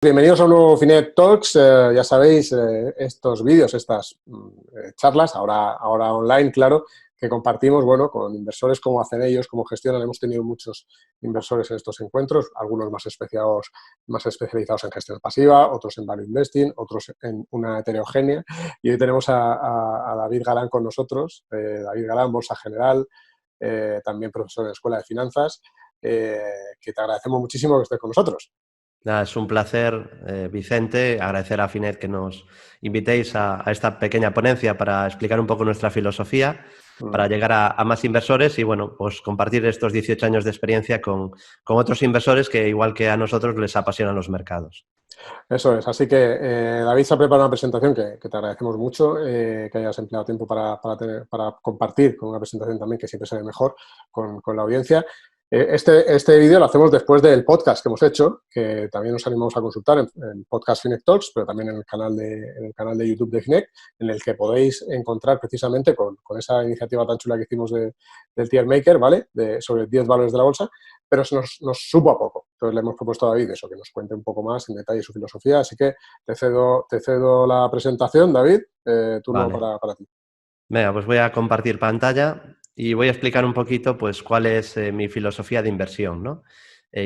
Bienvenidos a un nuevo Finet Talks. Ya sabéis, estos vídeos, estas charlas, ahora online, claro, que compartimos, bueno, con inversores, cómo hacen ellos, cómo gestionan. Hemos tenido muchos inversores en estos encuentros, algunos más especializados en gestión pasiva, otros en value investing, otros en una heterogénea. Y hoy tenemos a David Galán con nosotros. David Galán, Bolsa General, también profesor de Escuela de Finanzas, que te agradecemos muchísimo que estés con nosotros. Nada, es un placer, Vicente, agradecer a Finet que nos invitéis a esta pequeña ponencia para explicar un poco nuestra filosofía, para llegar a más inversores y, bueno, pues compartir estos 18 años de experiencia con otros inversores que, igual que a nosotros, les apasionan los mercados. Eso es, así que David se ha preparado una presentación que te agradecemos mucho, que hayas empleado tiempo para compartir con una presentación también que siempre se ve mejor con la audiencia. Este vídeo lo hacemos después del podcast que hemos hecho, que también nos animamos a consultar en podcast Finet Talks, pero también en el canal de YouTube de Finet, en el que podéis encontrar precisamente con esa iniciativa tan chula que hicimos del Tier Maker, ¿vale? Sobre 10 valores de la bolsa, pero nos supo a poco. Entonces le hemos propuesto a David eso, que nos cuente un poco más en detalle su filosofía. Así que te cedo la presentación, David. Turno Vale. para ti. Venga, pues voy a compartir pantalla y voy a explicar un poquito, pues, cuál es mi filosofía de inversión, ¿no?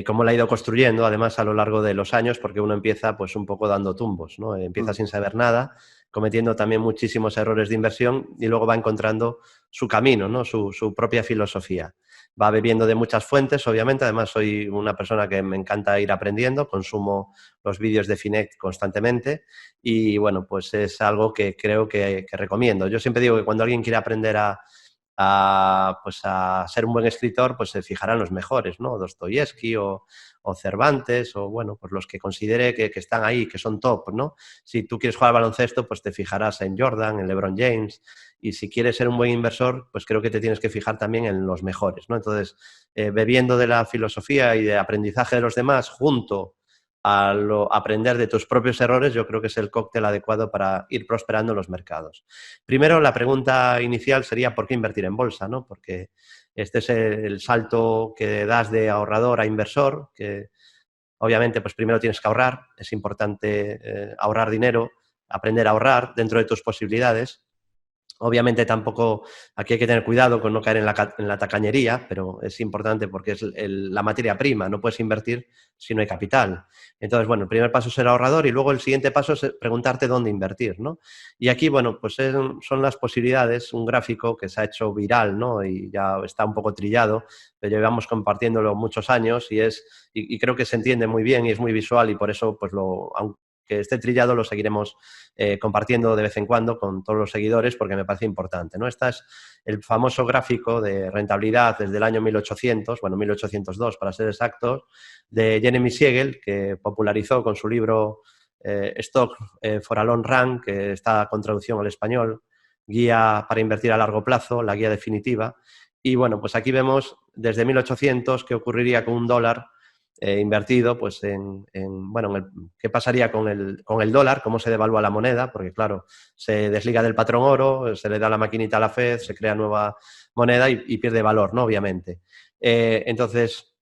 Cómo la he ido construyendo, además, a lo largo de los años, porque uno empieza, pues, un poco dando tumbos, ¿no? Empieza sin saber nada, cometiendo también muchísimos errores de inversión y luego va encontrando su camino, ¿no? Su propia filosofía. Va bebiendo de muchas fuentes, obviamente. Además, soy una persona que me encanta ir aprendiendo, consumo los vídeos de Finet constantemente y, bueno, pues es algo que creo que recomiendo. Yo siempre digo que cuando alguien quiere aprender pues a ser un buen escritor, pues se fijará en los mejores, ¿no? Dostoyevsky o Cervantes, o, bueno, pues los que considere que están ahí, que son top, ¿no? Si tú quieres jugar al baloncesto, pues te fijarás en Jordan, en LeBron James, y si quieres ser un buen inversor, pues creo que te tienes que fijar también en los mejores, ¿no? Entonces, bebiendo de la filosofía y de aprendizaje de los demás junto a aprender de tus propios errores, yo creo que es el cóctel adecuado para ir prosperando en los mercados. Primero, la pregunta inicial sería ¿por qué invertir en bolsa, ¿no? Porque este es el salto que das de ahorrador a inversor, que obviamente pues primero tienes que ahorrar, es importante ahorrar dinero, aprender a ahorrar dentro de tus posibilidades. Obviamente tampoco aquí hay que tener cuidado con no caer en la tacañería, pero es importante porque es la materia prima, no puedes invertir si no hay capital. Entonces, bueno, el primer paso es ser ahorrador y luego el siguiente paso es preguntarte dónde invertir, ¿no? Y aquí, bueno, pues son las posibilidades, un gráfico que se ha hecho viral, ¿no? Y ya está un poco trillado, pero llevamos compartiéndolo muchos años y creo que se entiende muy bien y es muy visual y por eso, pues aunque esté trillado, lo seguiremos compartiendo de vez en cuando con todos los seguidores porque me parece importante, ¿no? Este es el famoso gráfico de rentabilidad desde el año 1800, bueno, 1802 para ser exactos, de Jeremy Siegel, que popularizó con su libro Stock for a Long Run, que está con traducción al español, Guía para invertir a largo plazo, la guía definitiva. Y, bueno, pues aquí vemos desde 1800 qué ocurriría con un dólar invertido, pues qué pasaría con el dólar, cómo se devalúa la moneda, porque, claro, se desliga del patrón oro, se le da la maquinita a la Fed, se crea nueva moneda y pierde valor, ¿no? Obviamente. Entonces,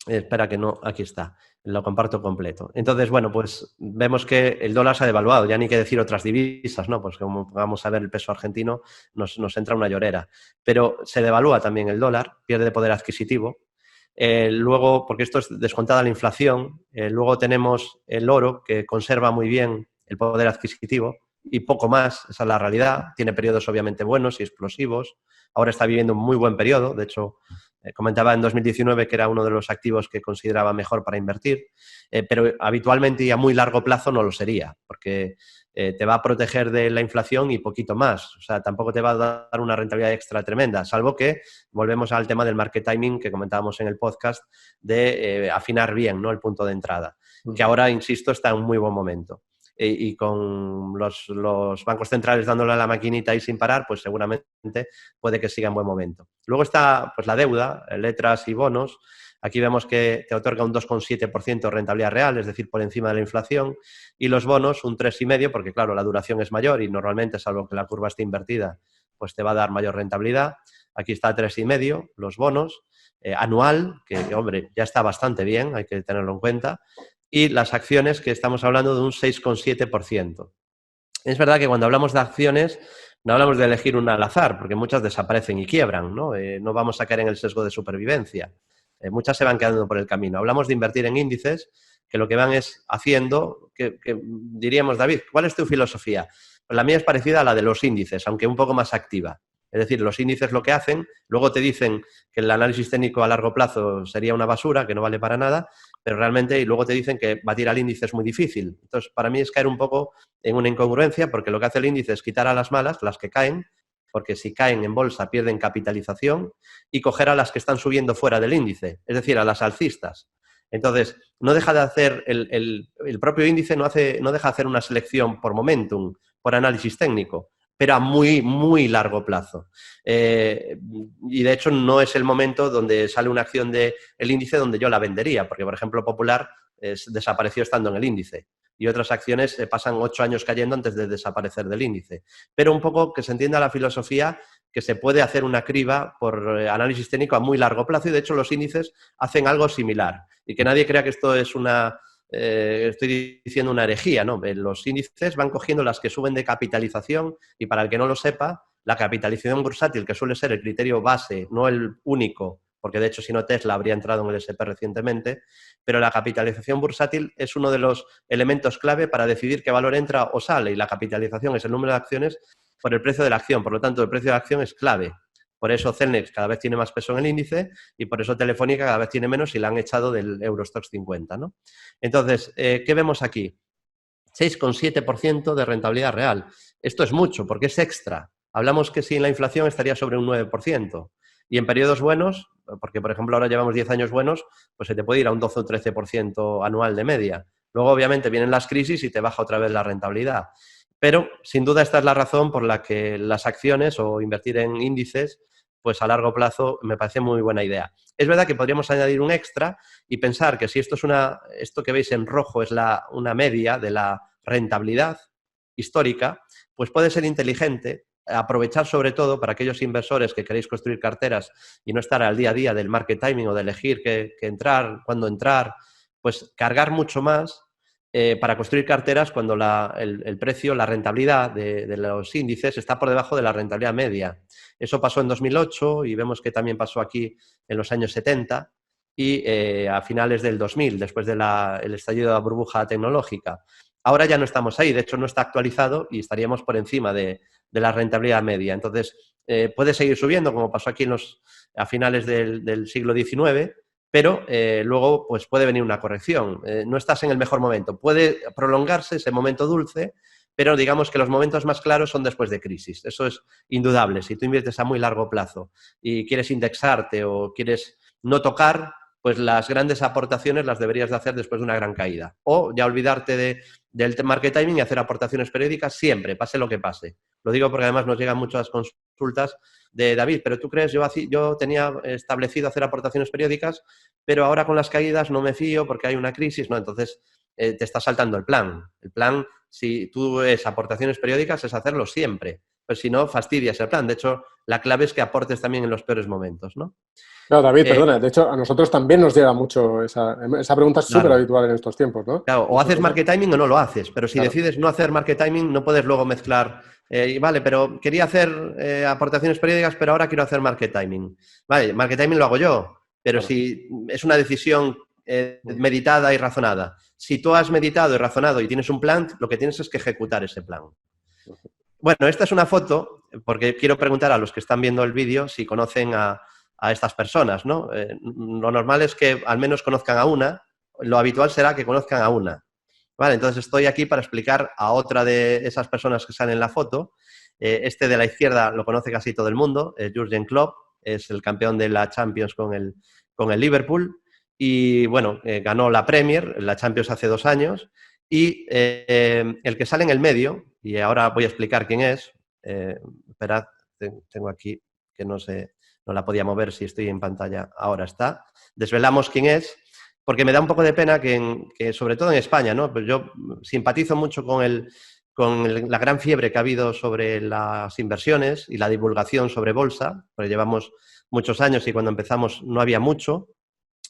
espera que no, aquí está, lo comparto completo. Entonces, bueno, pues vemos que el dólar se ha devaluado, ya ni que decir otras divisas, ¿no? Pues como vamos a ver el peso argentino, nos entra una llorera. Pero se devalúa también el dólar, pierde poder adquisitivo. Luego, porque esto es descontada la inflación, luego tenemos el oro, que conserva muy bien el poder adquisitivo y poco más, esa es la realidad. Tiene periodos obviamente buenos y explosivos. Ahora está viviendo un muy buen periodo, de hecho, comentaba en 2019 que era uno de los activos que consideraba mejor para invertir, pero habitualmente y a muy largo plazo no lo sería, porque te va a proteger de la inflación y poquito más. O sea, tampoco te va a dar una rentabilidad extra tremenda, salvo que volvemos al tema del market timing que comentábamos en el podcast de afinar bien, ¿no? El punto de entrada, que ahora, insisto, está en un muy buen momento. Y con los bancos centrales dándole a la maquinita y sin parar, pues seguramente puede que siga en buen momento. Luego está, pues, la deuda, letras y bonos. Aquí vemos que te otorga un 2,7% de rentabilidad real, es decir, por encima de la inflación, y los bonos un 3,5%, porque, claro, la duración es mayor y normalmente, salvo que la curva esté invertida, pues te va a dar mayor rentabilidad. Aquí está 3,5%, los bonos, anual, que, hombre, ya está bastante bien, hay que tenerlo en cuenta. y las acciones, que estamos hablando de un 6,7%. Es verdad que cuando hablamos de acciones no hablamos de elegir una al azar, porque muchas desaparecen y quiebran, ¿no? No vamos a caer en el sesgo de supervivencia. Muchas se van quedando por el camino. Hablamos de invertir en índices que lo que van es haciendo, que diríamos, David, ¿cuál es tu filosofía? Pues la mía es parecida a la de los índices, aunque un poco más activa. Es decir, los índices lo que hacen, luego te dicen que el análisis técnico a largo plazo sería una basura, que no vale para nada, pero realmente, y luego te dicen que batir al índice es muy difícil. Entonces, para mí es caer un poco en una incongruencia, porque lo que hace el índice es quitar a las malas, las que caen, porque si caen en bolsa pierden capitalización, y coger a las que están subiendo fuera del índice, es decir, a las alcistas. Entonces, no deja de hacer, el propio índice no deja de hacer una selección por momentum, por análisis técnico, pero a muy, muy largo plazo. Y de hecho no es el momento donde sale una acción del índice donde yo la vendería, porque por ejemplo Popular desapareció estando en el índice y otras acciones pasan 8 años cayendo antes de desaparecer del índice. Pero un poco que se entienda la filosofía que se puede hacer una criba por análisis técnico a muy largo plazo y de hecho los índices hacen algo similar. Y que nadie crea que esto es estoy diciendo una herejía, ¿no? Los índices van cogiendo las que suben de capitalización y para el que no lo sepa, la capitalización bursátil, que suele ser el criterio base, no el único, porque de hecho si no Tesla habría entrado en el S&P recientemente, pero la capitalización bursátil es uno de los elementos clave para decidir qué valor entra o sale y la capitalización es el número de acciones por el precio de la acción, por lo tanto el precio de la acción es clave. Por eso Celnex cada vez tiene más peso en el índice y por eso Telefónica cada vez tiene menos y la han echado del Eurostoxx 50, ¿no? Entonces, ¿qué vemos aquí? 6,7% de rentabilidad real. Esto es mucho porque es extra. Hablamos que sin la inflación estaría sobre un 9%. Y en periodos buenos, porque por ejemplo ahora llevamos 10 años buenos, pues se te puede ir a un 12 o 13% anual de media. Luego obviamente vienen las crisis y te baja otra vez la rentabilidad. Pero sin duda esta es la razón por la que las acciones o invertir en índices pues a largo plazo me parece muy buena idea. Es verdad que podríamos añadir un extra y pensar que si esto que veis en rojo es una media de la rentabilidad histórica, pues puede ser inteligente aprovechar sobre todo para aquellos inversores que queréis construir carteras y no estar al día a día del market timing o de elegir qué entrar, cuándo entrar, pues cargar mucho más para construir carteras cuando el precio, la rentabilidad de los índices está por debajo de la rentabilidad media. Eso pasó en 2008 y vemos que también pasó aquí en los años 70 y a finales del 2000, después del estallido de la burbuja tecnológica. Ahora ya no estamos ahí, de hecho no está actualizado y estaríamos por encima de la rentabilidad media. Entonces, puede seguir subiendo, como pasó aquí a finales del siglo XIX, pero luego pues puede venir una corrección. No estás en el mejor momento. Puede prolongarse ese momento dulce, pero digamos que los momentos más claros son después de crisis. Eso es indudable. Si tú inviertes a muy largo plazo y quieres indexarte o quieres no tocar, pues las grandes aportaciones las deberías de hacer después de una gran caída. O ya olvidarte del market timing y hacer aportaciones periódicas siempre, pase lo que pase. Lo digo porque además nos llegan muchas consultas de David, pero tú crees, yo tenía establecido hacer aportaciones periódicas, pero ahora con las caídas no me fío porque hay una crisis, ¿no? Entonces te está saltando el plan. El plan, si tú es aportaciones periódicas, es hacerlo siempre. Pues si no, fastidias el plan. De hecho, la clave es que aportes también en los peores momentos, ¿no? Claro, David, perdona, de hecho a nosotros también nos llega mucho esa pregunta, es súper Claro. habitual en estos tiempos, ¿no? Claro, o haces market timing o no lo haces, pero si Claro. decides no hacer market timing no puedes luego mezclar, vale, pero quería hacer aportaciones periódicas, pero ahora quiero hacer market timing. Vale, market timing lo hago yo, pero Claro. si es una decisión meditada y razonada. Si tú has meditado y razonado y tienes un plan, lo que tienes es que ejecutar ese plan. Bueno, esta es una foto, porque quiero preguntar a los que están viendo el vídeo si conocen a estas personas, ¿no? Lo normal es que al menos conozcan a una, lo habitual será que conozcan a una. Vale, entonces estoy aquí para explicar a otra de esas personas que salen en la foto. Este de la izquierda lo conoce casi todo el mundo, Jürgen Klopp, es el campeón de la Champions con el Liverpool y, bueno, ganó la Premier, la Champions hace 2 años y el que sale en el medio, y ahora voy a explicar quién es, esperad, tengo aquí que no la podía mover si estoy en pantalla, ahora está, desvelamos quién es, porque me da un poco de pena que sobre todo en España, ¿no? Pues yo simpatizo mucho con la gran fiebre que ha habido sobre las inversiones y la divulgación sobre bolsa, porque llevamos muchos años y cuando empezamos no había mucho.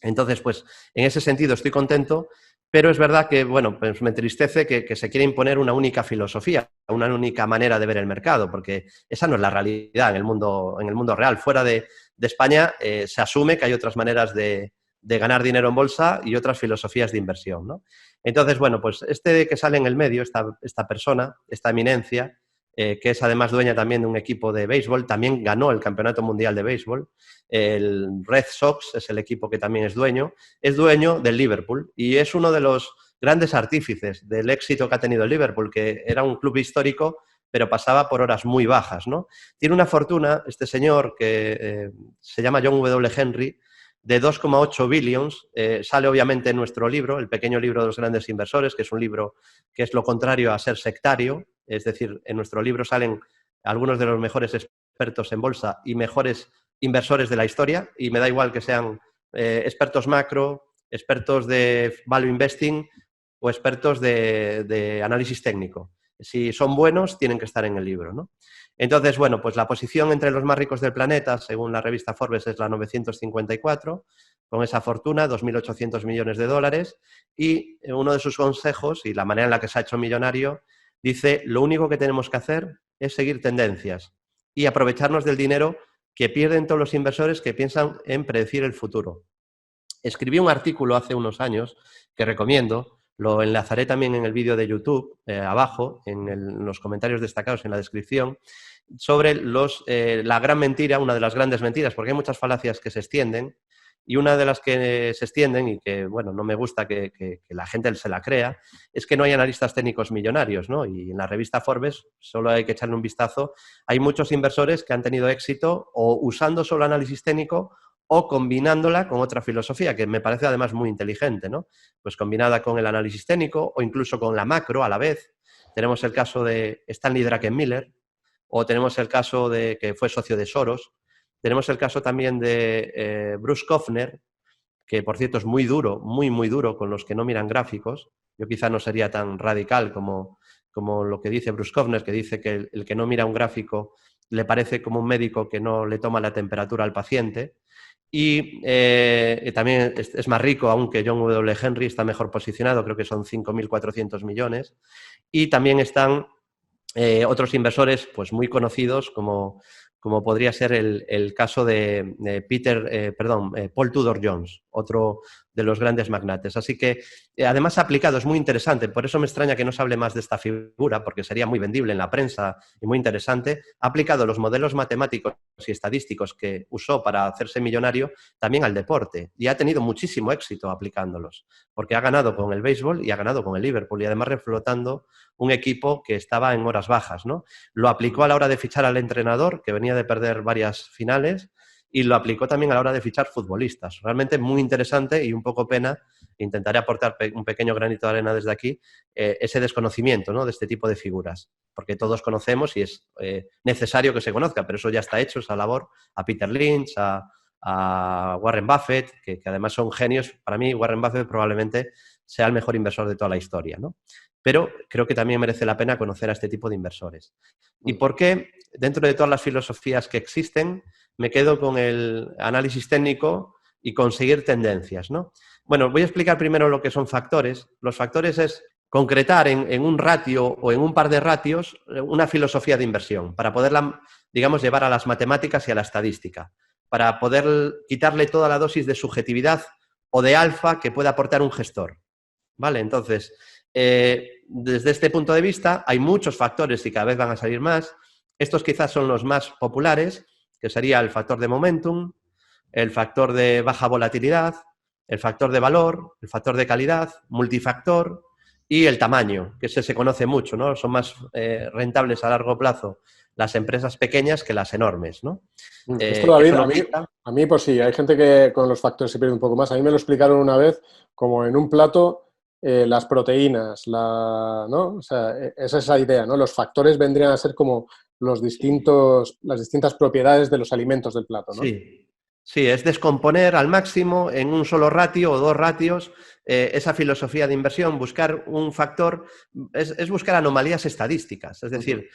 Entonces, pues en ese sentido estoy contento, Pero es verdad que, bueno, pues me entristece que se quiera imponer una única filosofía, una única manera de ver el mercado, porque esa no es la realidad en el mundo real. Fuera de España se asume que hay otras maneras de ganar dinero en bolsa y otras filosofías de inversión, ¿no? Entonces, bueno, pues este que sale en el medio, esta persona, esta eminencia, que es además dueña también de un equipo de béisbol, también ganó el Campeonato Mundial de Béisbol. El Red Sox es el equipo que también es dueño del Liverpool y es uno de los grandes artífices del éxito que ha tenido el Liverpool, que era un club histórico, pero pasaba por horas muy bajas, ¿no? Tiene una fortuna, este señor, que se llama John W. Henry, de 2,8 billions. Sale obviamente en nuestro libro, el pequeño libro de los grandes inversores, que es un libro que es lo contrario a ser sectario. Es decir, en nuestro libro salen algunos de los mejores expertos en bolsa y mejores inversores de la historia, y me da igual que sean expertos macro, expertos de value investing o expertos de análisis técnico. Si son buenos, tienen que estar en el libro, ¿no? Entonces, bueno, pues la posición entre los más ricos del planeta, según la revista Forbes, es la 954, con esa fortuna, 2.800 millones de dólares, y uno de sus consejos, y la manera en la que se ha hecho millonario, dice: lo único que tenemos que hacer es seguir tendencias y aprovecharnos del dinero que pierden todos los inversores que piensan en predecir el futuro. Escribí un artículo hace unos años que recomiendo, lo enlazaré también en el vídeo de YouTube, abajo, en los comentarios destacados en la descripción, sobre la gran mentira, una de las grandes mentiras, porque hay muchas falacias que se extienden, y una de las que se extienden y que, bueno, no me gusta que la gente se la crea, es que no hay analistas técnicos millonarios, ¿no? Y en la revista Forbes, solo hay que echarle un vistazo, hay muchos inversores que han tenido éxito o usando solo análisis técnico o combinándola con otra filosofía, que me parece además muy inteligente, ¿no? Pues combinada con el análisis técnico o incluso con la macro a la vez. Tenemos el caso de Stanley Druckenmiller, o tenemos el caso de que fue socio de Soros. Tenemos el caso también de Bruce Kofner, que por cierto es muy duro, muy, muy duro con los que no miran gráficos. Yo quizá no sería tan radical como lo que dice Bruce Kofner, que dice que el que no mira un gráfico le parece como un médico que no le toma la temperatura al paciente. Y también es más rico, aunque John W. Henry está mejor posicionado, creo que son 5.400 millones. Y también están otros inversores pues muy conocidos como podría ser el caso de Paul Tudor Jones, otro de los grandes magnates. Así que, además aplicado, es muy interesante, por eso me extraña que no se hable más de esta figura, porque sería muy vendible en la prensa y muy interesante. Ha aplicado los modelos matemáticos y estadísticos que usó para hacerse millonario también al deporte, y ha tenido muchísimo éxito aplicándolos, porque ha ganado con el béisbol y ha ganado con el Liverpool, y además reflotando un equipo que estaba en horas bajas, ¿no? Lo aplicó a la hora de fichar al entrenador, que venía de perder varias finales, y lo aplicó también a la hora de fichar futbolistas. Realmente muy interesante y un poco pena. Intentaré aportar un pequeño granito de arena desde aquí, ese desconocimiento, ¿no?, de este tipo de figuras, porque todos conocemos y es necesario que se conozca, pero eso ya está hecho, esa labor, a Peter Lynch, a Warren Buffett, que además son genios. Para mí, Warren Buffett probablemente sea el mejor inversor de toda la historia, ¿no? Pero creo que también merece la pena conocer a este tipo de inversores. ¿Y por qué, dentro de todas las filosofías que existen, me quedo con el análisis técnico y conseguir tendencias, ¿no? Bueno, voy a explicar primero lo que son factores. Los factores es concretar en un ratio o en un par de ratios una filosofía de inversión para poderla, digamos, llevar a las matemáticas y a la estadística, para poder quitarle toda la dosis de subjetividad o de alfa que pueda aportar un gestor, ¿vale? Entonces, desde este punto de vista hay muchos factores y cada vez van a salir más. Estos quizás son los más populares, que sería el factor de momentum, el factor de baja volatilidad, el factor de valor, el factor de calidad, multifactor y el tamaño, que ese se conoce mucho, ¿no? Son más rentables a largo plazo las empresas pequeñas que las enormes, ¿no? Esto, David, a mí pues sí, hay gente que con los factores se pierde un poco más. A mí me lo explicaron una vez como en un plato las proteínas, ¿no? O sea, esa es la idea, ¿no? Los factores vendrían a ser como las distintas propiedades de los alimentos del plato, ¿no? Sí, es descomponer al máximo en un solo ratio o dos ratios esa filosofía de inversión, buscar un factor, es buscar anomalías estadísticas. Es decir,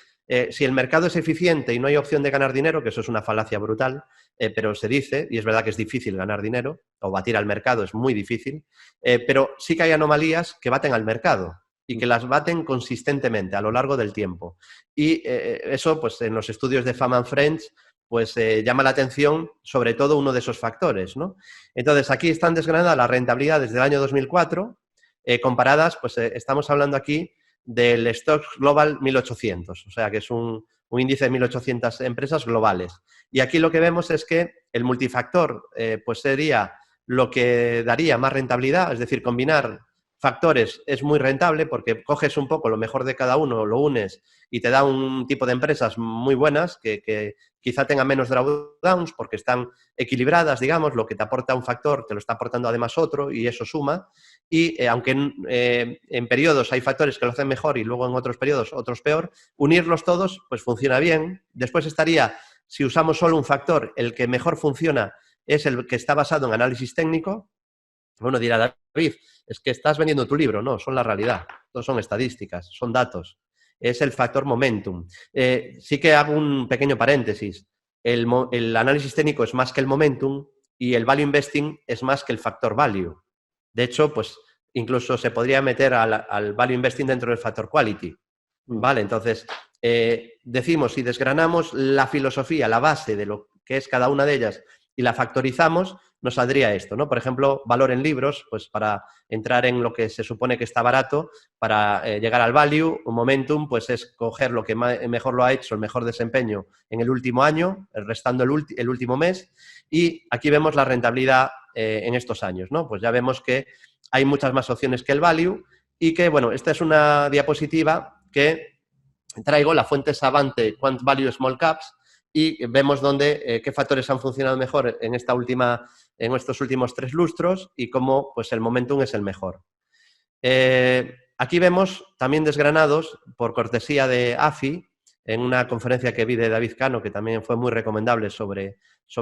Si el mercado es eficiente y no hay opción de ganar dinero, que eso es una falacia brutal, pero se dice, y es verdad que es difícil ganar dinero, o batir al mercado es muy difícil, pero sí que hay anomalías que baten al mercado y que las baten consistentemente a lo largo del tiempo. Y eso, pues en los estudios de Fama and Friends, pues llama la atención sobre todo uno de esos factores, ¿no? Entonces, aquí están desgranadas las rentabilidades del año 2004, comparadas, pues estamos hablando aquí del Stoxx Global 1800, o sea que es un índice de 1800 empresas globales. Y aquí lo que vemos es que el multifactor pues sería lo que daría más rentabilidad, es decir, combinar factores es muy rentable porque coges un poco lo mejor de cada uno, lo unes y te da un tipo de empresas muy buenas que quizá tengan menos drawdowns porque están equilibradas, digamos, lo que te aporta un factor te lo está aportando además otro y eso suma. Y aunque en periodos hay factores que lo hacen mejor y luego en otros periodos otros peor, unirlos todos pues funciona bien. Después estaría, si usamos solo un factor, el que mejor funciona es el que está basado en análisis técnico. Bueno, dirá David, es que estás vendiendo tu libro. No, son la realidad. No son estadísticas, son datos. Es el factor momentum. Sí que hago un pequeño paréntesis. El análisis técnico es más que el momentum y el value investing es más que el factor value. De hecho, pues incluso se podría meter al value investing dentro del factor quality. ¿Vale? Entonces, decimos, si desgranamos la filosofía, la base de lo que es cada una de ellas y la factorizamos, nos saldría esto, ¿no? Por ejemplo, valor en libros, pues para entrar en lo que se supone que está barato, para llegar al value, un momentum, pues es coger lo que mejor lo ha hecho, el mejor desempeño en el último año, restando el último mes, y aquí vemos la rentabilidad en estos años, ¿no? Pues ya vemos que hay muchas más opciones que el value y que, bueno, esta es una diapositiva que traigo, la fuente Savante Quant Value Small Caps, y vemos qué factores han funcionado mejor en estos últimos 3 lustros y cómo pues, el momentum es el mejor. Aquí vemos también desgranados, por cortesía de AFI, en una conferencia que vi de David Cano, que también fue muy recomendable sobre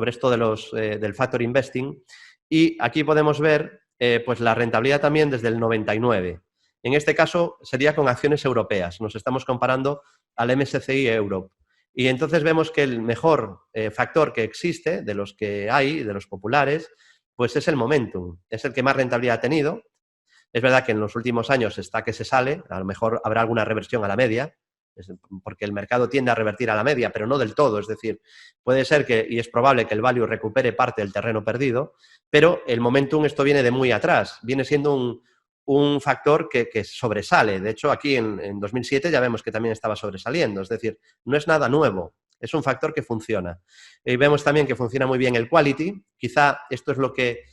esto del factor investing, y aquí podemos ver pues la rentabilidad también desde el 99. En este caso sería con acciones europeas, nos estamos comparando al MSCI Europe. Y entonces vemos que el mejor factor que existe, de los que hay, de los populares, pues es el momentum, es el que más rentabilidad ha tenido. Es verdad que en los últimos años está que se sale, a lo mejor habrá alguna reversión a la media, porque el mercado tiende a revertir a la media, pero no del todo, es decir, puede ser que, y es probable que el value recupere parte del terreno perdido, pero el momentum, esto viene de muy atrás, viene siendo un factor que sobresale. De hecho, aquí en 2007 ya vemos que también estaba sobresaliendo, es decir, no es nada nuevo, es un factor que funciona. Y vemos también que funciona muy bien el quality, quizá esto es lo que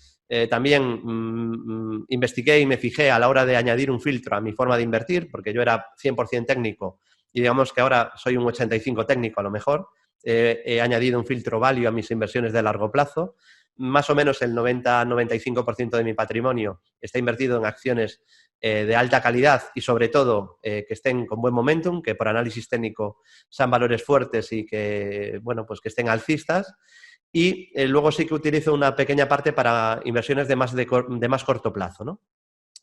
también investigué y me fijé a la hora de añadir un filtro a mi forma de invertir, porque yo era 100% técnico y digamos que ahora soy un 85 técnico a lo mejor. He añadido un filtro value a mis inversiones de largo plazo. Más o menos el 90-95% de mi patrimonio está invertido en acciones de alta calidad y sobre todo que estén con buen momentum, que por análisis técnico sean valores fuertes y que, bueno, pues que estén alcistas. Y luego sí que utilizo una pequeña parte para inversiones de más corto plazo, ¿no?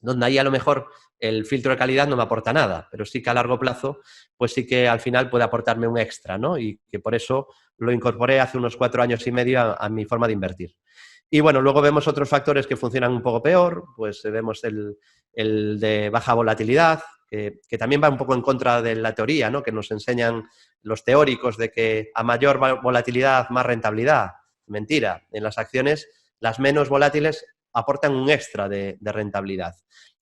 Donde ahí a lo mejor el filtro de calidad no me aporta nada, pero sí que a largo plazo, pues sí que al final puede aportarme un extra, ¿no? Y que por eso lo incorporé hace unos 4 años y medio a mi forma de invertir. Y bueno, luego vemos otros factores que funcionan un poco peor, pues vemos el de baja volatilidad, que también va un poco en contra de la teoría, ¿no? Que nos enseñan los teóricos de que a mayor volatilidad, más rentabilidad. Mentira, en las acciones las menos volátiles aportan un extra de rentabilidad.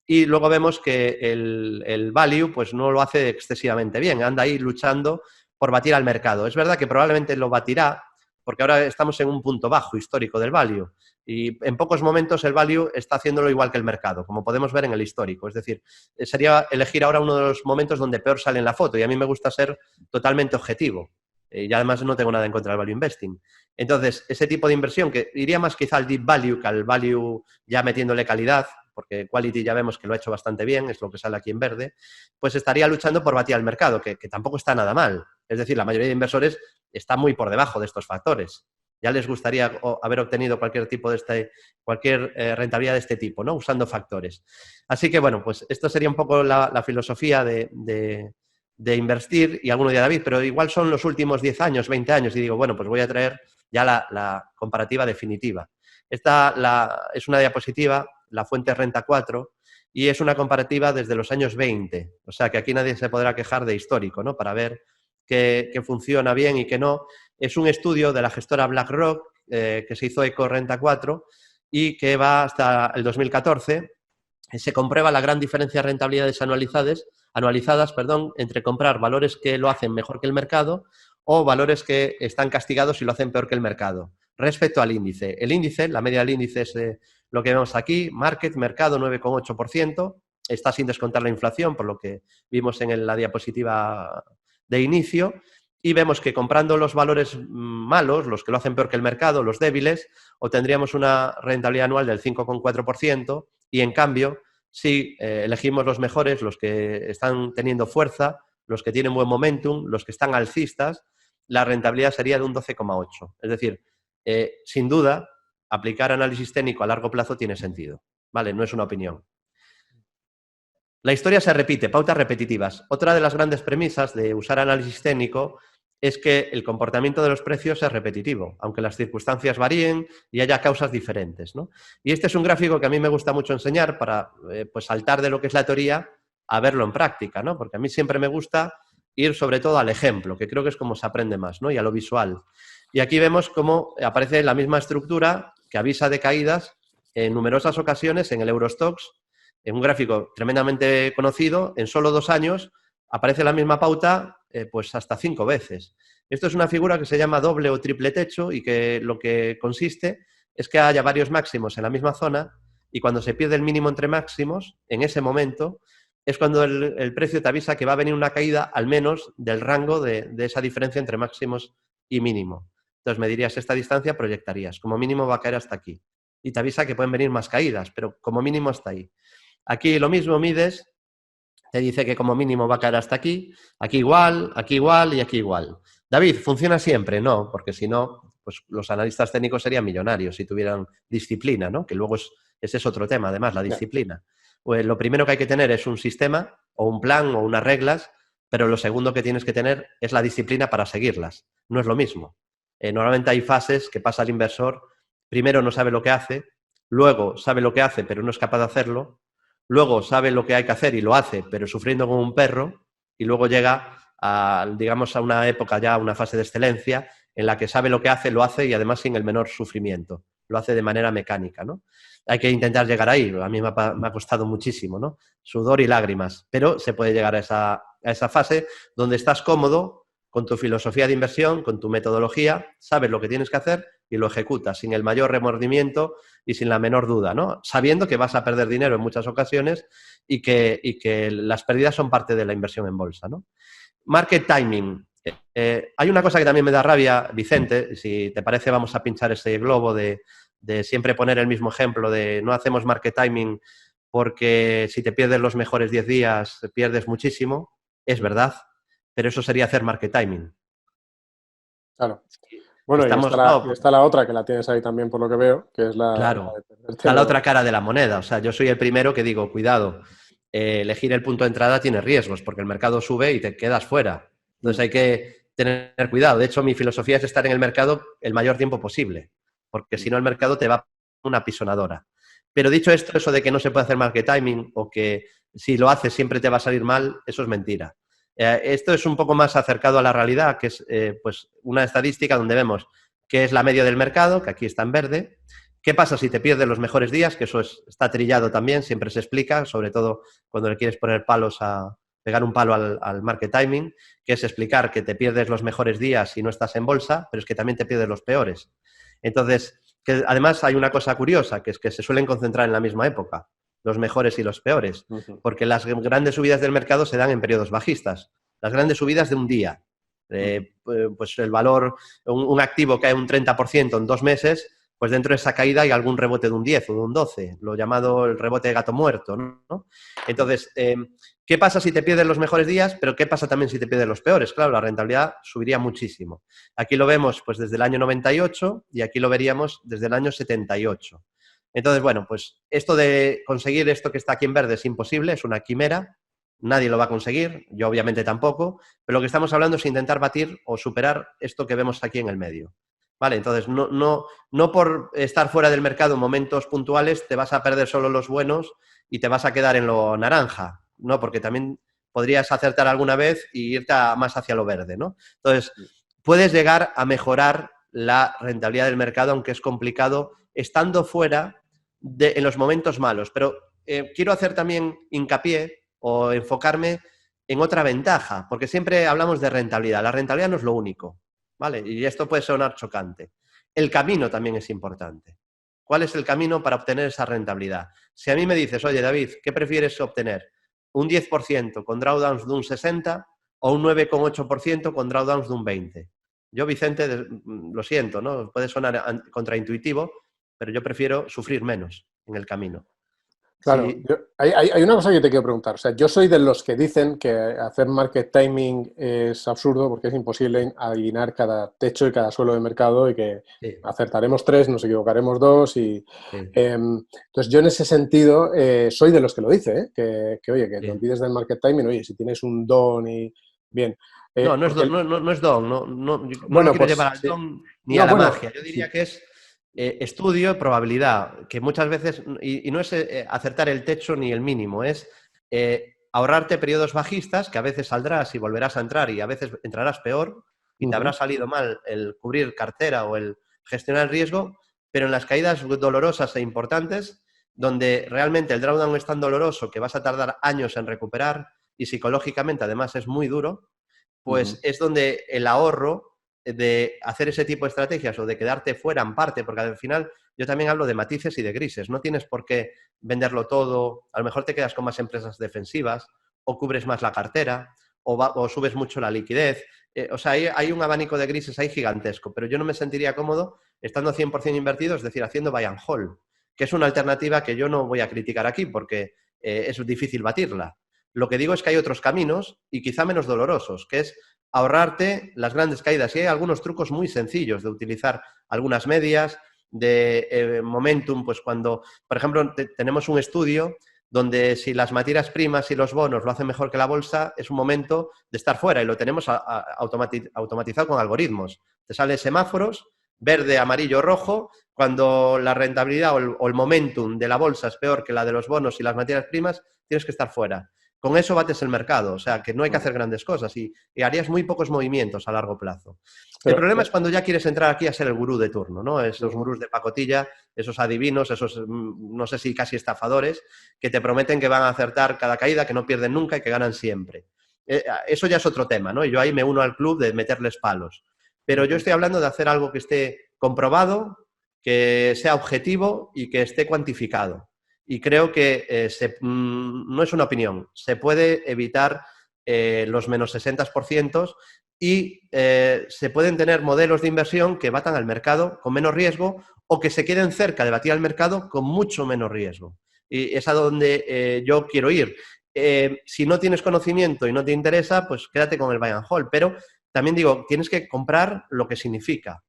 Y luego vemos que el value pues no lo hace excesivamente bien, anda ahí luchando por batir al mercado. Es verdad que probablemente lo batirá, porque ahora estamos en un punto bajo histórico del value y en pocos momentos el value está haciéndolo igual que el mercado, como podemos ver en el histórico. Es decir, sería elegir ahora uno de los momentos donde peor sale en la foto y a mí me gusta ser totalmente objetivo. Y además no tengo nada en contra del value investing. Entonces, ese tipo de inversión, que iría más quizá al deep value que al value ya metiéndole calidad, porque quality ya vemos que lo ha hecho bastante bien, es lo que sale aquí en verde, pues estaría luchando por batir al mercado, que tampoco está nada mal. Es decir, la mayoría de inversores está muy por debajo de estos factores. Ya les gustaría haber obtenido cualquier rentabilidad de este tipo, ¿no? Usando factores. Así que, bueno, pues esto sería un poco la filosofía de de invertir, y alguno dirá, David, pero igual son los últimos 10 años, 20 años, y digo, bueno, pues voy a traer ya la comparativa definitiva. Esta es una diapositiva, la fuente Renta 4, y es una comparativa desde los años 20, o sea que aquí nadie se podrá quejar de histórico, ¿no? Para ver qué funciona bien y qué no. Es un estudio de la gestora BlackRock que se hizo eco Renta 4 y que va hasta el 2014. Se comprueba la gran diferencia de rentabilidades anualizadas, entre comprar valores que lo hacen mejor que el mercado o valores que están castigados y lo hacen peor que el mercado. Respecto al índice. El índice, la media del índice es lo que vemos aquí, mercado 9,8%, está sin descontar la inflación, por lo que vimos en la diapositiva de inicio, y vemos que comprando los valores malos, los que lo hacen peor que el mercado, los débiles, obtendríamos una rentabilidad anual del 5,4%, y en cambio, si elegimos los mejores, los que están teniendo fuerza, los que tienen buen momentum, los que están alcistas, la rentabilidad sería de un 12,8%. Es decir, sin duda, aplicar análisis técnico a largo plazo tiene sentido, ¿vale? No es una opinión. La historia se repite, pautas repetitivas. Otra de las grandes premisas de usar análisis técnico es que el comportamiento de los precios es repetitivo, aunque las circunstancias varíen y haya causas diferentes, ¿no? Y este es un gráfico que a mí me gusta mucho enseñar para pues saltar de lo que es la teoría a verlo en práctica, ¿no? Porque a mí siempre me gusta ir sobre todo al ejemplo, que creo que es como se aprende más, ¿no? Y a lo visual. Y aquí vemos cómo aparece la misma estructura que avisa de caídas en numerosas ocasiones en el Eurostoxx, en un gráfico tremendamente conocido, en solo 2 años aparece la misma pauta pues hasta 5 veces. Esto es una figura que se llama doble o triple techo y que lo que consiste es que haya varios máximos en la misma zona y cuando se pierde el mínimo entre máximos, en ese momento es cuando el precio te avisa que va a venir una caída al menos del rango de esa diferencia entre máximos y mínimo. Entonces medirías esta distancia, proyectarías. Como mínimo va a caer hasta aquí. Y te avisa que pueden venir más caídas, pero como mínimo hasta ahí. Aquí lo mismo mides, te dice que como mínimo va a caer hasta aquí igual y aquí igual. David, ¿funciona siempre? No, porque si no, pues los analistas técnicos serían millonarios si tuvieran disciplina, ¿no? Que luego ese es otro tema, además, la disciplina. Pues lo primero que hay que tener es un sistema o un plan o unas reglas, pero lo segundo que tienes que tener es la disciplina para seguirlas. No es lo mismo. Normalmente hay fases que pasa el inversor, primero no sabe lo que hace, luego sabe lo que hace pero no es capaz de hacerlo, luego sabe lo que hay que hacer y lo hace, pero sufriendo como un perro, y luego llega a, digamos, a una época ya, a una fase de excelencia, en la que sabe lo que hace, lo hace y además sin el menor sufrimiento. Lo hace de manera mecánica, ¿no? Hay que intentar llegar ahí. A mí me ha costado muchísimo, ¿no? Sudor y lágrimas, pero se puede llegar a esa fase donde estás cómodo con tu filosofía de inversión, con tu metodología, sabes lo que tienes que hacer y lo ejecutas sin el mayor remordimiento y sin la menor duda, ¿no? Sabiendo que vas a perder dinero en muchas ocasiones y que las pérdidas son parte de la inversión en bolsa, ¿no? Market timing. Hay una cosa que también me da rabia, Vicente, si te parece vamos a pinchar ese globo de siempre poner el mismo ejemplo de no hacemos market timing porque si te pierdes los mejores 10 días pierdes muchísimo. Es verdad, pero eso sería hacer market timing. Claro. Bueno, y está la otra, que la tienes ahí también por lo que veo, que es la... Claro, está la otra cara de la moneda. O sea, yo soy el primero que digo, cuidado, elegir el punto de entrada tiene riesgos, porque el mercado sube y te quedas fuera. Entonces hay que tener cuidado. De hecho, mi filosofía es estar en el mercado el mayor tiempo posible, porque si no el mercado te va a una pisonadora. Pero dicho esto, eso de que no se puede hacer market timing o que si lo haces siempre te va a salir mal, eso es mentira. Esto es un poco más acercado a la realidad, que es pues una estadística donde vemos qué es la media del mercado, que aquí está en verde. ¿Qué pasa si te pierdes los mejores días? Que eso está trillado también, siempre se explica, sobre todo cuando le quieres poner palos pegar un palo al market timing, que es explicar que te pierdes los mejores días si no estás en bolsa, pero es que también te pierdes los peores. Entonces, que además hay una cosa curiosa, que es que se suelen concentrar en la misma época, los mejores y los peores, porque las grandes subidas del mercado se dan en periodos bajistas, las grandes subidas de un día. Pues el valor, un activo cae un 30% en 2 meses, pues dentro de esa caída hay algún rebote de un 10 o de un 12, lo llamado el rebote de gato muerto, ¿no? Entonces, ¿qué pasa si te pierdes los mejores días? Pero ¿qué pasa también si te pierdes los peores? Claro, la rentabilidad subiría muchísimo. Aquí lo vemos pues desde el año 98 y aquí lo veríamos desde el año 78. Entonces, bueno, pues esto de conseguir esto que está aquí en verde es imposible, es una quimera. nadie lo va a conseguir, yo obviamente tampoco, pero lo que estamos hablando es intentar batir o superar esto que vemos aquí en el medio. ¿Vale? Entonces, no por estar fuera del mercado en momentos puntuales te vas a perder solo los buenos y te vas a quedar en lo naranja, ¿no? Porque también podrías acertar alguna vez y irte más hacia lo verde, ¿no? Entonces, puedes llegar a mejorar la rentabilidad del mercado, aunque es complicado, estando fuera en los momentos malos. Pero quiero hacer también hincapié o enfocarme en otra ventaja, porque siempre hablamos de rentabilidad. La rentabilidad no es lo único, ¿vale? Y esto puede sonar chocante. El camino también es importante. ¿Cuál es el camino para obtener esa rentabilidad? Si a mí me dices, oye, David, ¿qué prefieres obtener? ¿Un 10% con drawdowns de un 60% o un 9,8% con drawdowns de un 20%? Yo, Vicente, lo siento, ¿no? Puede sonar contraintuitivo, pero yo prefiero sufrir menos en el camino. Claro, Sí, hay una cosa que te quiero preguntar. O sea, yo soy de los que dicen que hacer market timing es absurdo porque es imposible adivinar cada techo y cada suelo de mercado y que sí, acertaremos 3, nos equivocaremos 2 y... sí, entonces, yo en ese sentido soy de los que lo dice, ¿eh? Oye, que te sí. olvides del market timing, oye, si tienes un don y... Bien, No, no es, porque... no es don, no lo Bueno, quiero llevar pues al sí. don ni a No, la bueno, magia. Yo diría que es estudio y probabilidad, que muchas veces, y no es acertar el techo ni el mínimo, es ahorrarte periodos bajistas, que a veces saldrás y volverás a entrar y a veces entrarás peor y te habrá ujú, salido mal el cubrir cartera o el gestionar el riesgo, pero en las caídas dolorosas e importantes, donde realmente el drawdown es tan doloroso que vas a tardar años en recuperar y psicológicamente además es muy duro, pues ujú. es donde el ahorro de hacer ese tipo de estrategias o de quedarte fuera en parte, porque al final yo también hablo de matices y de grises. No tienes por qué venderlo todo, a lo mejor te quedas con más empresas defensivas o cubres más la cartera o subes mucho la liquidez. O sea, hay un abanico de grises ahí gigantesco, pero yo no me sentiría cómodo estando 100% invertido, es decir, haciendo buy and hold, que es una alternativa que yo no voy a criticar aquí porque es difícil batirla. Lo que digo es que hay otros caminos y quizá menos dolorosos, que es ahorrarte las grandes caídas. Y hay algunos trucos muy sencillos de utilizar algunas medias, de momentum, pues cuando, por ejemplo, tenemos un estudio donde si las materias primas y los bonos lo hacen mejor que la bolsa, es un momento de estar fuera y lo tenemos automatizado con algoritmos. Te salen semáforos, verde, amarillo, rojo, cuando la rentabilidad o el momentum de la bolsa es peor que la de los bonos y las materias primas, tienes que estar fuera. Con eso bates el mercado, o sea, que no hay que hacer grandes cosas y harías muy pocos movimientos a largo plazo. El Pero, problema es cuando ya quieres entrar aquí a ser el gurú de turno, ¿no? Esos ujú. gurús de pacotilla, esos adivinos, esos, no sé si casi estafadores, que te prometen que van a acertar cada caída, que no pierden nunca y que ganan siempre. Eso ya es otro tema, ¿no? Y yo ahí me uno al club de meterles palos. Pero yo Ujú. estoy hablando de hacer algo que esté comprobado, que sea objetivo y que esté cuantificado. Y creo que no es una opinión, se puede evitar los menos 60% y se pueden tener modelos de inversión que batan al mercado con menos riesgo o que se queden cerca de batir al mercado con mucho menos riesgo. Y es a donde yo quiero ir. Si no tienes conocimiento y no te interesa, pues quédate con el buy and hold. Pero también digo, tienes que comprar lo que significa.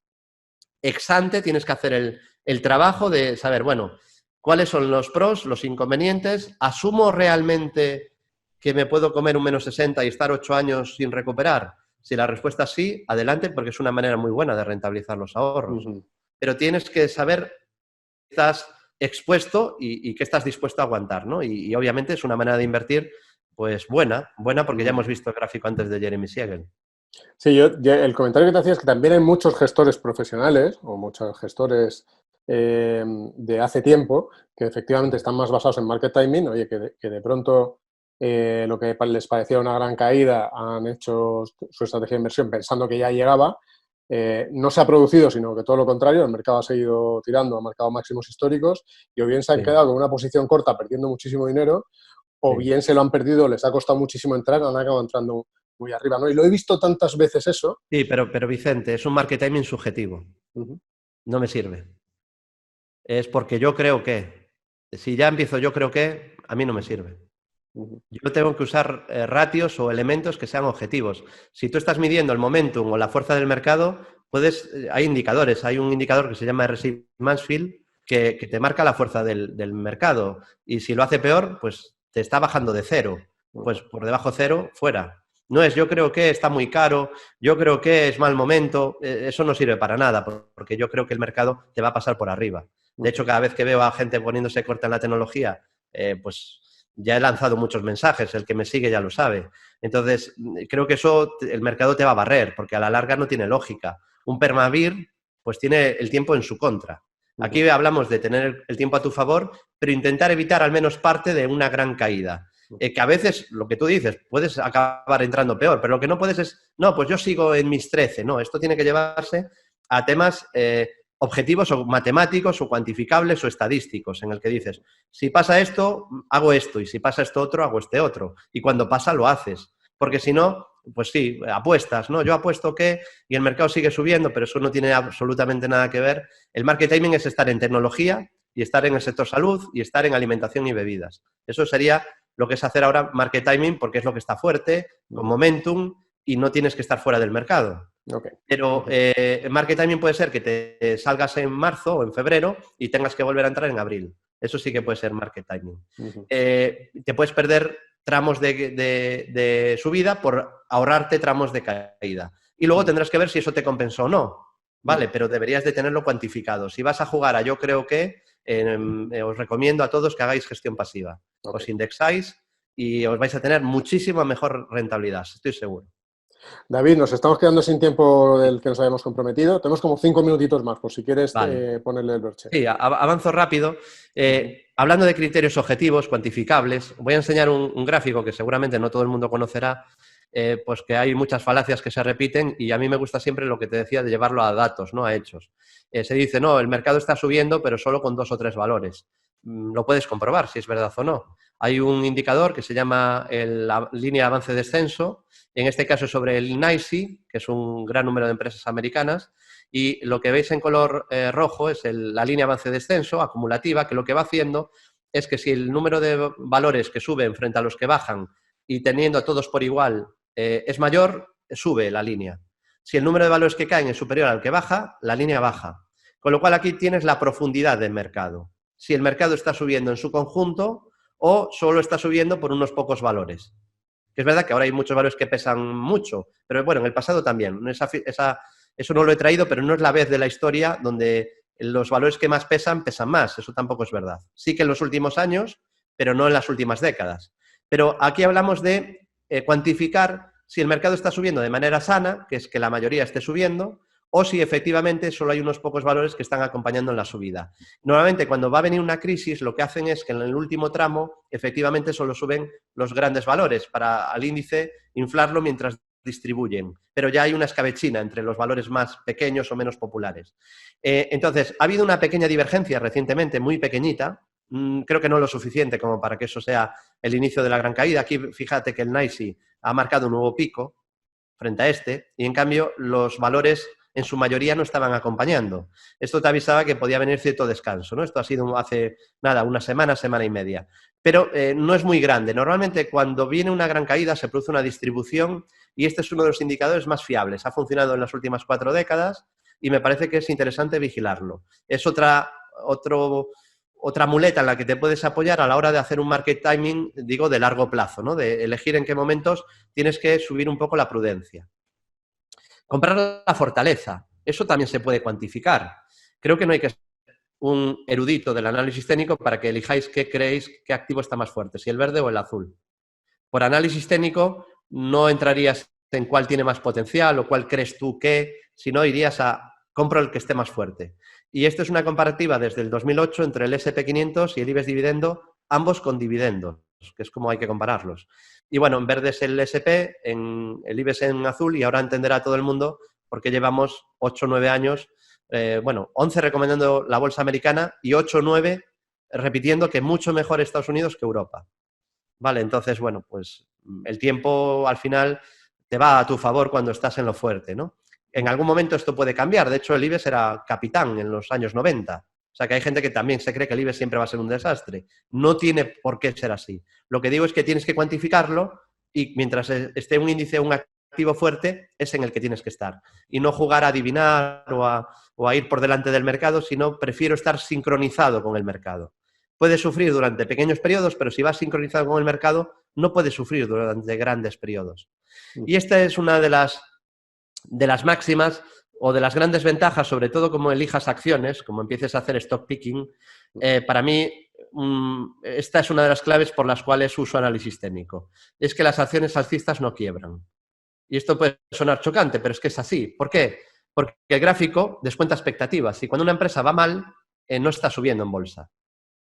Ex ante tienes que hacer el trabajo de saber, bueno, cuáles son los pros, los inconvenientes, asumo realmente que me puedo comer un menos 60 y estar 8 años sin recuperar. Si la respuesta es sí, adelante, porque es una manera muy buena de rentabilizar los ahorros. Ujú. Pero tienes que saber que estás expuesto y que estás dispuesto a aguantar, ¿no? Y obviamente es una manera de invertir, pues buena porque ya Ujú. hemos visto el gráfico antes de Jeremy Siegel. Sí, el comentario que te hacía es que también hay muchos gestores profesionales o muchos gestores de hace tiempo que efectivamente están más basados en market timing, oye, que de pronto lo que les parecía una gran caída han hecho su estrategia de inversión pensando que ya llegaba, no se ha producido, sino que todo lo contrario, el mercado ha seguido tirando, ha marcado máximos históricos y o bien se han Sí, quedado con una posición corta perdiendo muchísimo dinero o sí. bien se lo han perdido, les ha costado muchísimo entrar, han acabado entrando muy arriba, ¿no? Y lo he visto tantas veces eso. Sí, pero Vicente, es un market timing subjetivo. Uh-huh, No me sirve. Es porque yo creo que. Si ya empiezo yo creo que, a mí no me sirve. uh-huh. Yo tengo que usar ratios o elementos que sean objetivos. Si tú estás midiendo el momentum o la fuerza del mercado, hay indicadores. Hay un indicador que se llama RSI Mansfield que te marca la fuerza del mercado. Y si lo hace peor, pues te está bajando de cero. pues por debajo cero, fuera. No es yo creo que está muy caro, yo creo que es mal momento, eso no sirve para nada, porque yo creo que el mercado te va a pasar por arriba. De hecho, cada vez que veo a gente poniéndose corta en la tecnología, pues ya he lanzado muchos mensajes, el que me sigue ya lo sabe. Entonces, creo que eso el mercado te va a barrer, porque a la larga no tiene lógica. Un permavir, pues tiene el tiempo en su contra. Aquí hablamos de tener el tiempo a tu favor, pero intentar evitar al menos parte de una gran caída. Que a veces, lo que tú dices, puedes acabar entrando peor, pero lo que no puedes es, no, pues yo sigo en mis 13, no, esto tiene que llevarse a temas objetivos o matemáticos o cuantificables o estadísticos, en el que dices, si pasa esto, hago esto, y si pasa esto otro, hago este otro, y cuando pasa, lo haces, porque si no, pues sí, apuestas, ¿no? Yo apuesto que, y el mercado sigue subiendo, pero eso no tiene absolutamente nada que ver. El market timing es estar en tecnología y estar en el sector salud y estar en alimentación y bebidas. Eso sería lo que es hacer ahora market timing, porque es lo que está fuerte, con momentum, y no tienes que estar fuera del mercado. Okay. Pero market timing puede ser que te salgas en marzo o en febrero y tengas que volver a entrar en abril. Eso sí que puede ser market timing. Te puedes perder tramos de subida por ahorrarte tramos de caída. Y luego tendrás que ver si eso te compensó o no. Vale, pero deberías de tenerlo cuantificado. Si vas a jugar a yo creo que, os recomiendo a todos que hagáis gestión pasiva. Okay. Os indexáis y os vais a tener muchísima mejor rentabilidad, estoy seguro. David, nos estamos quedando sin tiempo del que nos habíamos comprometido. Tenemos como 5 minutitos más, por si quieres ponerle el broche. Sí, avanzo rápido. Hablando de criterios objetivos, cuantificables, voy a enseñar un gráfico que seguramente no todo el mundo conocerá, pues que hay muchas falacias que se repiten y a mí me gusta siempre lo que te decía de llevarlo a datos, no a hechos. Se dice, no, el mercado está subiendo, pero solo con 2 o 3 valores. Lo puedes comprobar si es verdad o no. Hay un indicador que se llama la línea de avance-descenso, en este caso sobre el NYSE, que es un gran número de empresas americanas, y lo que veis en color rojo es la línea avance-descenso acumulativa, que lo que va haciendo es que si el número de valores que suben frente a los que bajan y teniendo a todos por igual es mayor, sube la línea. Si el número de valores que caen es superior al que baja, la línea baja. Con lo cual aquí tienes la profundidad del mercado. Si el mercado está subiendo en su conjunto o solo está subiendo por unos pocos valores. Que es verdad que ahora hay muchos valores que pesan mucho, pero bueno, en el pasado también. Eso no lo he traído, pero no es la vez de la historia donde los valores que más pesan más. Eso tampoco es verdad. Sí que en los últimos años, pero no en las últimas décadas. Pero aquí hablamos de cuantificar si el mercado está subiendo de manera sana, que es que la mayoría esté subiendo, o si efectivamente solo hay unos pocos valores que están acompañando en la subida. Normalmente cuando va a venir una crisis lo que hacen es que en el último tramo efectivamente solo suben los grandes valores para al índice inflarlo mientras distribuyen, pero ya hay una escabechina entre los valores más pequeños o menos populares. Entonces, ha habido una pequeña divergencia recientemente, muy pequeñita, creo que no lo suficiente como para que eso sea el inicio de la gran caída. Aquí fíjate que el NYSE ha marcado un nuevo pico frente a este y en cambio los valores en su mayoría no estaban acompañando. Esto te avisaba que podía venir cierto descanso, ¿no? Esto ha sido hace, nada, una semana, semana y media. Pero no es muy grande. Normalmente cuando viene una gran caída se produce una distribución y este es uno de los indicadores más fiables. Ha funcionado en las últimas 4 décadas y me parece que es interesante vigilarlo. Es otra muleta en la que te puedes apoyar a la hora de hacer un market timing, digo, de largo plazo, ¿no? De elegir en qué momentos tienes que subir un poco la prudencia. Comprar la fortaleza, eso también se puede cuantificar. Creo que no hay que ser un erudito del análisis técnico para que elijáis qué creéis, qué activo está más fuerte, si el verde o el azul. Por análisis técnico no entrarías en cuál tiene más potencial o cuál crees tú que, sino irías a compro el que esté más fuerte. Y esto es una comparativa desde el 2008 entre el SP500 y el IBEX dividendo, ambos con dividendos, que es como hay que compararlos. Y bueno, en verde es el SP, en el IBEX en azul, y ahora entenderá todo el mundo porque llevamos 8 o 9 años, 11 recomendando la bolsa americana y 8 o 9 repitiendo que mucho mejor Estados Unidos que Europa. Vale, entonces, bueno, pues el tiempo al final te va a tu favor cuando estás en lo fuerte, ¿no? En algún momento esto puede cambiar. De hecho, el IBEX era capitán en los años 90. O sea, que hay gente que también se cree que el IBEX siempre va a ser un desastre. No tiene por qué ser así. Lo que digo es que tienes que cuantificarlo y mientras esté un índice, un activo fuerte, es en el que tienes que estar. Y no jugar a adivinar o a ir por delante del mercado, sino prefiero estar sincronizado con el mercado. Puedes sufrir durante pequeños periodos, pero si vas sincronizado con el mercado, no puede sufrir durante grandes periodos. Y esta es una de las máximas o de las grandes ventajas, sobre todo como elijas acciones, como empieces a hacer stock picking. Para mí, esta es una de las claves por las cuales uso análisis técnico. Es que las acciones alcistas no quiebran. Y esto puede sonar chocante, pero es que es así. ¿Por qué? Porque el gráfico descuenta expectativas y cuando una empresa va mal, no está subiendo en bolsa.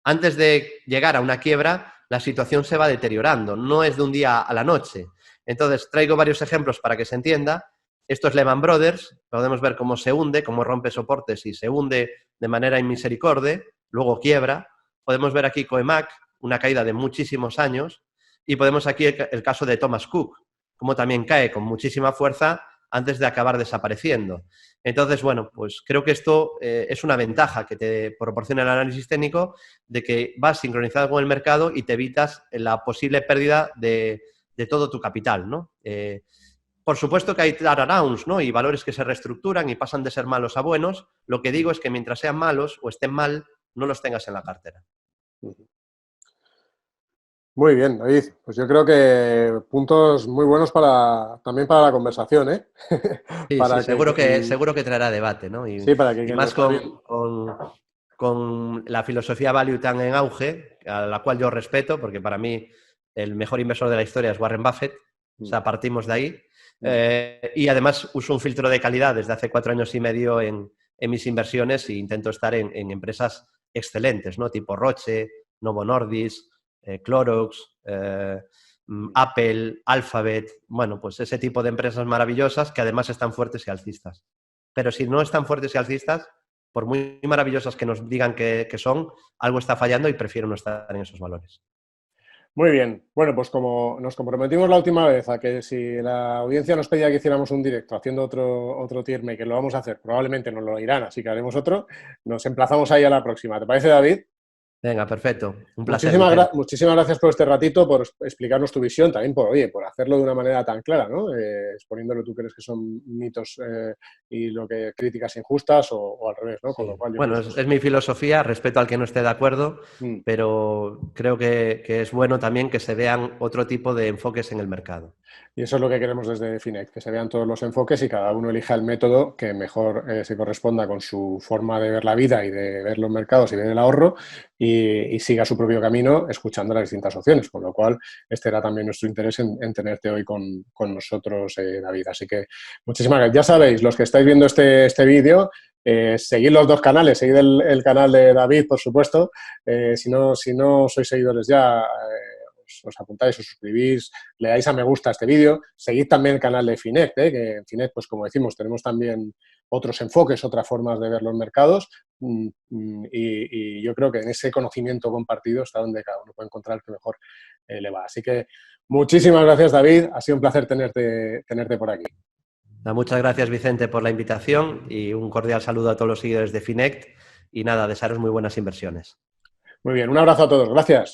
Antes de llegar a una quiebra, la situación se va deteriorando, no es de un día a la noche. Entonces, traigo varios ejemplos para que se entienda. Esto es Lehman Brothers, podemos ver cómo se hunde, cómo rompe soportes y se hunde de manera inmisericorde, luego quiebra. Podemos ver aquí Coemac, una caída de muchísimos años, y podemos aquí el caso de Thomas Cook, cómo también cae con muchísima fuerza antes de acabar desapareciendo. Entonces, bueno, pues creo que esto es una ventaja que te proporciona el análisis técnico de que vas sincronizado con el mercado y te evitas la posible pérdida de todo tu capital, ¿no? Por supuesto que hay turnarounds, ¿no? Y valores que se reestructuran y pasan de ser malos a buenos. Lo que digo es que mientras sean malos o estén mal, no los tengas en la cartera. Muy bien, David. Pues yo creo que puntos muy buenos también para la conversación, ¿eh? Sí, sí, Para seguro que traerá debate, ¿no? sí, para que Y quien lo más está viendo. con la filosofía value tan en auge, a la cual yo respeto, porque para mí el mejor inversor de la historia es Warren Buffett, o sea, partimos de ahí. Y además uso un filtro de calidad desde hace 4 años y medio en mis inversiones e intento estar en empresas excelentes, ¿no? Tipo Roche, Novo Nordisk, Clorox, Apple, Alphabet, bueno, pues ese tipo de empresas maravillosas que además están fuertes y alcistas. Pero si no están fuertes y alcistas, por muy maravillosas que nos digan que son, algo está fallando y prefiero no estar en esos valores. Muy bien. Bueno, pues como nos comprometimos la última vez a que si la audiencia nos pedía que hiciéramos un directo haciendo otro tier, que lo vamos a hacer, probablemente nos lo dirán, así que haremos otro, nos emplazamos ahí a la próxima. ¿Te parece, David? Venga, perfecto. Un placer, Vicente. Muchísimas gracias por este ratito, por explicarnos tu visión, también por hacerlo de una manera tan clara, ¿no? Exponiendo lo que tú crees que son mitos y lo que críticas injustas o al revés, ¿no? Con lo Sí. cual yo Bueno, pienso es mi filosofía, respeto al que no esté de acuerdo, pero creo que es bueno también que se vean otro tipo de enfoques en el mercado. Y eso es lo que queremos desde Finet, que se vean todos los enfoques y cada uno elija el método que mejor se corresponda con su forma de ver la vida y de ver los mercados y ver el ahorro y siga su propio camino escuchando las distintas opciones. Con lo cual, este era también nuestro interés en tenerte hoy con nosotros, David. Así que muchísimas gracias. Ya sabéis, los que estáis viendo este vídeo, seguid los dos canales, seguid el canal de David, por supuesto. Si no sois seguidores ya, os apuntáis, os suscribís, le dais a me gusta a este vídeo, seguid también el canal de Finet, que en Finet, pues como decimos, tenemos también otros enfoques, otras formas de ver los mercados y yo creo que en ese conocimiento compartido está donde cada uno puede encontrar el que mejor le va. Así que muchísimas gracias, David, ha sido un placer tenerte por aquí. Muchas gracias, Vicente, por la invitación y un cordial saludo a todos los seguidores de Finet y nada, desearos muy buenas inversiones. Muy bien, un abrazo a todos, gracias.